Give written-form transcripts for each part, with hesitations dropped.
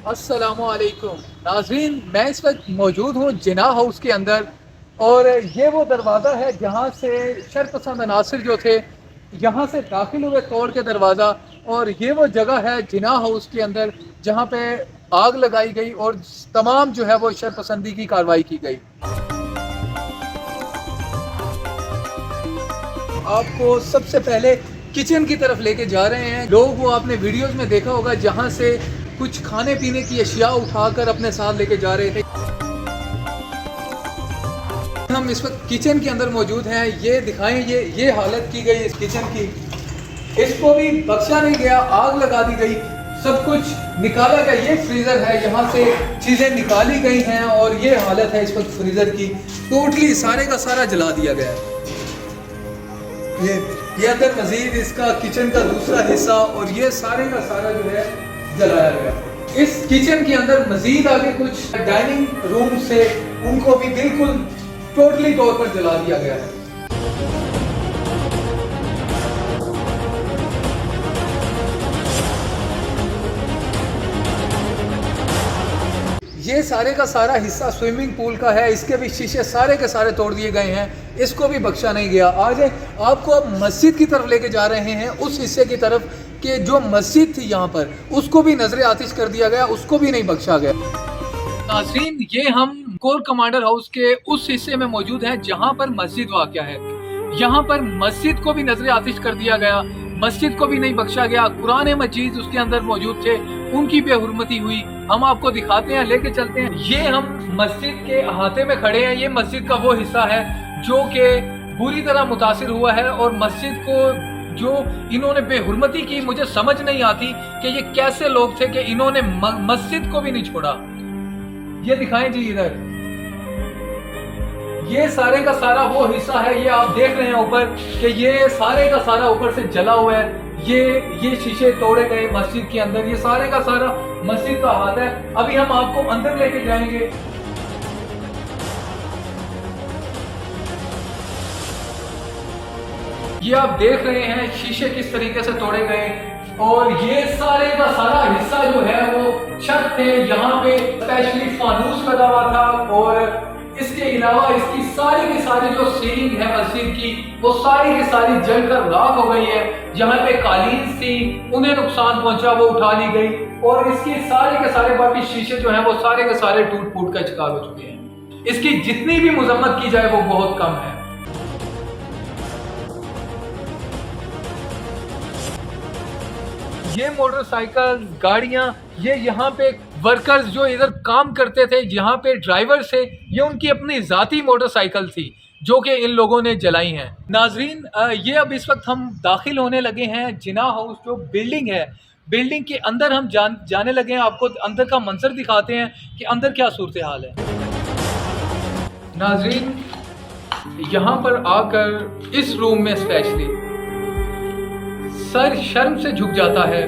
अस्सलामुअलैकुम नाज़रीन, मैं इस वक्त मौजूद हूँ जिना हाउस के अंदर। और ये वो दरवाज़ा है जहाँ से शरपसंद अनासिर जो थे यहाँ से दाखिल हुए, तोड़ के दरवाज़ा। और ये वो जगह है जिना हाउस के अंदर जहाँ पे आग लगाई गई और तमाम जो है वो शरपसंदी की कार्रवाई की गई। आपको सबसे पहले किचन की तरफ लेके जा रहे हैं। लोग वो आपने वीडियोस में देखा होगा जहाँ से कुछ खाने पीने की अशिया उठाकर अपने साथ लेके जा रहे थे। हम इस वक्त किचन के अंदर मौजूद हैं। ये दिखाएं, ये हालत की गई इस किचन की। इसको भी बख्शा नहीं गया, आग लगा दी गई, सब कुछ निकाला गया। ये फ्रीजर है, यहाँ से चीजें निकाली गई हैं और ये हालत है इस वक्त फ्रीजर की। टोटली सारे का सारा जला दिया गया है। ये अंदर मजीद इसका किचन का दूसरा हिस्सा और ये सारे का सारा जो है जलाया गया। इस किचन के अंदर मजीद आगे कुछ डाइनिंग रूम से उनको भी बिल्कुल टोटली तौर पर जला दिया गया है। ये सारे का सारा हिस्सा स्विमिंग पूल का है। इसके भी शीशे सारे के सारे तोड़ दिए गए हैं, इसको भी बख्शा नहीं गया। आज आपको अब मस्जिद की तरफ लेके जा रहे हैं, उस हिस्से की तरफ कि जो मस्जिद थी यहाँ पर, उसको भी नजर आतिश कर दिया गया, उसको भी नहीं बख्शा गया। नाज़रीन, ये हम कोर कमांडर हाउस के उस हिस्से में मौजूद हैं जहाँ पर मस्जिद वाक़या है। यहाँ पर मस्जिद को भी नजर आतिश कर दिया गया, मस्जिद को भी नहीं बख्शा गया। कुरान मजीद उसके अंदर मौजूद थे, उनकी बेहुरमती हुई। हम आपको दिखाते हैं, लेके चलते हैं। ये हम मस्जिद के अहाते में खड़े हैं। ये मस्जिद का वो हिस्सा है जो कि बुरी तरह मुतासिर हुआ है और मस्जिद को जो इन्होंने बेहुरमती की, मुझे समझ नहीं आती कि ये कैसे लोग थे कि इन्होंने मस्जिद को भी नहीं छोड़ा। ये दिखाएं जी इधर, ये सारे का सारा वो हिस्सा है। ये आप देख रहे हैं ऊपर कि ये सारे का सारा ऊपर से जला हुआ है। ये शीशे तोड़े गए मस्जिद के अंदर, ये सारे का सारा मस्जिद का हाल है। अभी हम आपको अंदर लेके जाएंगे। ये आप देख रहे हैं शीशे किस तरीके से तोड़े गए और ये सारे का सारा हिस्सा जो है वो छत थे। यहाँ पे स्पेशली फानूस लगा हुआ था और इसके अलावा इसकी सारी की सारी जो सीलिंग है मस्जिद की, वो सारी की सारी जलकर राख हो गई है। जहाँ पे कालीन थी उन्हें नुकसान पहुंचा, वो उठा ली गई और इसके सारे के सारे बाकी शीशे जो हैं वो सारे के सारे टूट फूट का शिकार हो चुके हैं। इसकी जितनी भी मजम्मत की जाए वो बहुत कम है। ये मोटरसाइकिल गाड़ियां, ये यहाँ पे वर्कर्स जो इधर काम करते थे, यहाँ पे ड्राइवर थे, ये उनकी अपनी जाती मोटरसाइकिल थी जो कि इन लोगों ने जलाई हैं। नाजरीन, ये अब इस वक्त हम दाखिल होने लगे हैं जिना हाउस जो बिल्डिंग है। बिल्डिंग के अंदर हम जाने लगे हैं। आपको अंदर का मंजर दिखाते हैं कि अंदर क्या सूरत हाल है। नाजरीन, यहाँ पर आकर इस रूम में स्पेशली सर शर्म से झुक जाता है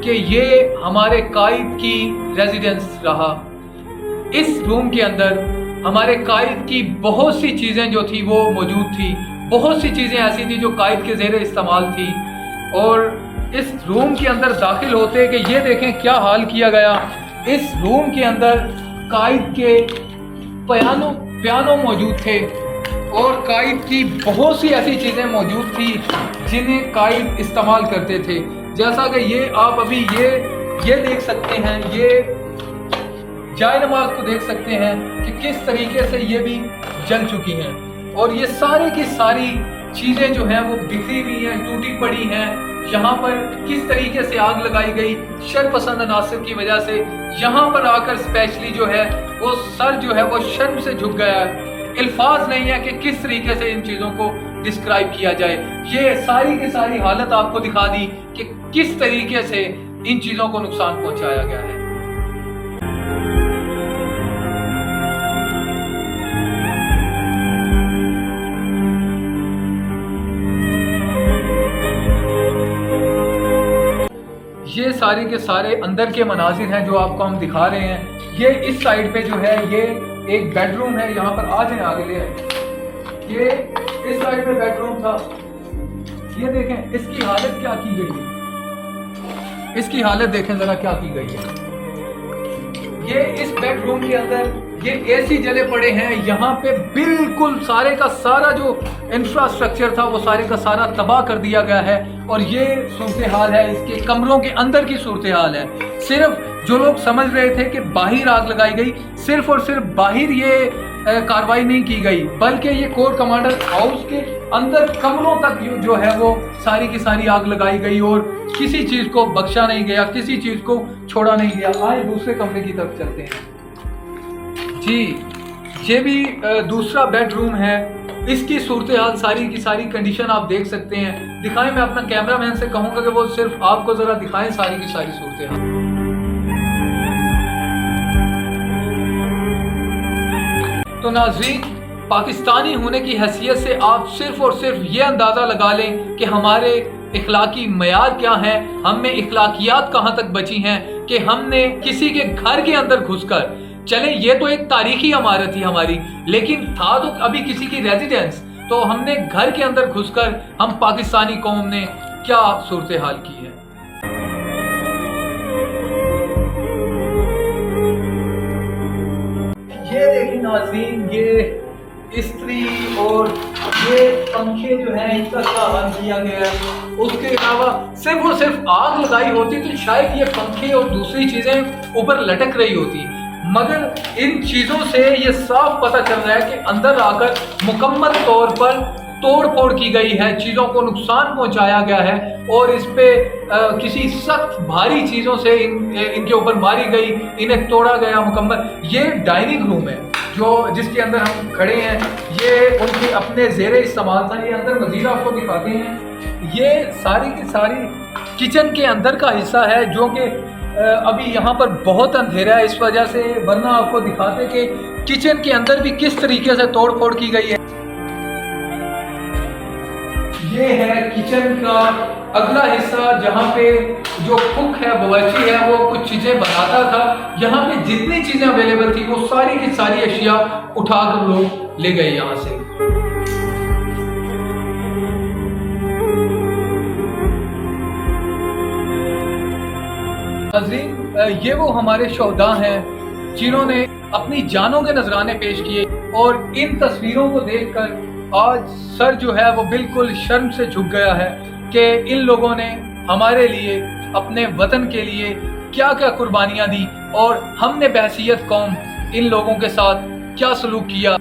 कि ये हमारे कायद की रेजिडेंस रहा। इस रूम के अंदर हमारे कायद की बहुत सी चीज़ें जो थी वो मौजूद थी। बहुत सी चीज़ें ऐसी थी जो कायद के ज़ेरे इस्तेमाल थी। और इस रूम के अंदर दाखिल होते कि ये देखें क्या हाल किया गया। इस रूम के अंदर कायद के पियानो मौजूद थे और कायद की बहुत सी ऐसी चीज़ें मौजूद थी जिन्हें कायद इस्तेमाल करते थे। जैसा कि ये आप अभी ये देख सकते हैं, ये जाय नमाज को देख सकते हैं कि किस तरीके से ये भी जल चुकी हैं और ये सारे की सारी चीज़ें जो हैं वो बिखरी हुई हैं, टूटी पड़ी हैं। यहाँ पर किस तरीके से आग लगाई गई शरपसंद अनासिर की वजह से। यहाँ पर आकर स्पेशली जो है वो सर जो है वो शर्म से झुक गया है। अल्फाज नहीं है कि किस तरीके से इन चीज़ों को डिस्क्राइब किया जाए। ये सारी की सारी हालत आपको दिखा दी कि किस तरीके से इन चीज़ों को नुकसान पहुंचाया गया है। ये सारे के सारे अंदर के मनाजिर हैं जो आपको हम दिखा रहे हैं। ये इस साइड पे जो है ये एक बेडरूम है, यहाँ पर आ जाए आगे ले। ये इस साइड पे बेडरूम था। ये देखें इसकी हालत क्या की गई है, इसकी हालत देखें जरा क्या की गई है। ये इस बेडरूम के अंदर ये एसी जले पड़े हैं। यहाँ पे बिल्कुल सारे का सारा जो इंफ्रास्ट्रक्चर था वो सारे का सारा तबाह कर दिया गया है। और ये सूरत हाल है, इसके कमरों के अंदर की सूरत हाल है। सिर्फ जो लोग समझ रहे थे कि बाहर आग लगाई गई, सिर्फ और सिर्फ बाहर ये कार्रवाई नहीं की गई, बल्कि ये कोर कमांडर हाउस के अंदर कमरों तक जो है वो सारी की सारी आग लगाई गई और किसी चीज को बख्शा नहीं गया, किसी चीज को छोड़ा नहीं गया। आए दूसरे कमरे की तरफ चलते हैं जी। ये भी दूसरा बेडरूम है। इसकी सूरत हाल सारी की सारी कंडीशन आप देख सकते हैं। दिखाएं, मैं अपना कैमरामैन से कहूंगा कि वो सिर्फ आपको जरा दिखाएं सारी की सारी सूरत हाल। तो नाज़रीन, पाकिस्तानी होने की हैसियत से आप सिर्फ और सिर्फ ये अंदाज़ा लगा लें कि हमारे इखलाकी मयार क्या हैं, हम में इखलाकियात कहाँ तक बची हैं कि हमने किसी के घर के अंदर घुसकर, चले ये तो एक तारीखी इमारत थी हमारी, लेकिन था तो अभी किसी की रेजिडेंस, तो हमने घर के अंदर घुसकर हम पाकिस्तानी कौम ने क्या सूरत हाल की है। ये देखिए नाज़रीन, ये इस्त्री और ये पंखे जो है इनका क्या हाल किया गया है। उसके अलावा सिर्फ और सिर्फ आग लगाई होती तो शायद ये पंखे और दूसरी चीजें ऊपर लटक रही होती, मगर इन चीजों से ये साफ पता चल रहा है कि अंदर आकर मुकम्मल तौर पर तोड़ फोड़ की गई है, चीजों को नुकसान पहुंचाया गया है और इस पे किसी सख्त भारी चीजों से इनके ऊपर मारी गई, इन्हें तोड़ा गया मुकम्मल। ये डाइनिंग रूम है जो जिसके अंदर हम खड़े हैं, ये उनके अपने ज़ेरे इस्तेमाल था। ये अंदर मज़ीद आपको दिखाते हैं, ये सारी की सारी किचन के अंदर का हिस्सा है जो कि अभी यहाँ पर बहुत अंधेरा है इस वजह से, वरना आपको दिखाते कि किचन के अंदर भी किस तरीके से तोड़ फोड़ की गई है। ये है किचन का अगला हिस्सा जहाँ पे जो कुक है, बावर्ची है, वो कुछ चीजें बनाता था। यहाँ पे जितनी चीजें अवेलेबल थी वो सारी की सारी अशिया उठाकर लोग ले गए यहाँ से। नाज़रीन, ये वो हमारे शोहदा हैं जिन्होंने अपनी जानों के नजराने पेश किए और इन तस्वीरों को देखकर आज सर जो है वो बिल्कुल शर्म से झुक गया है कि इन लोगों ने हमारे लिए, अपने वतन के लिए क्या क्या कुर्बानियां दी और हमने बहैसियत कौम इन लोगों के साथ क्या सलूक किया।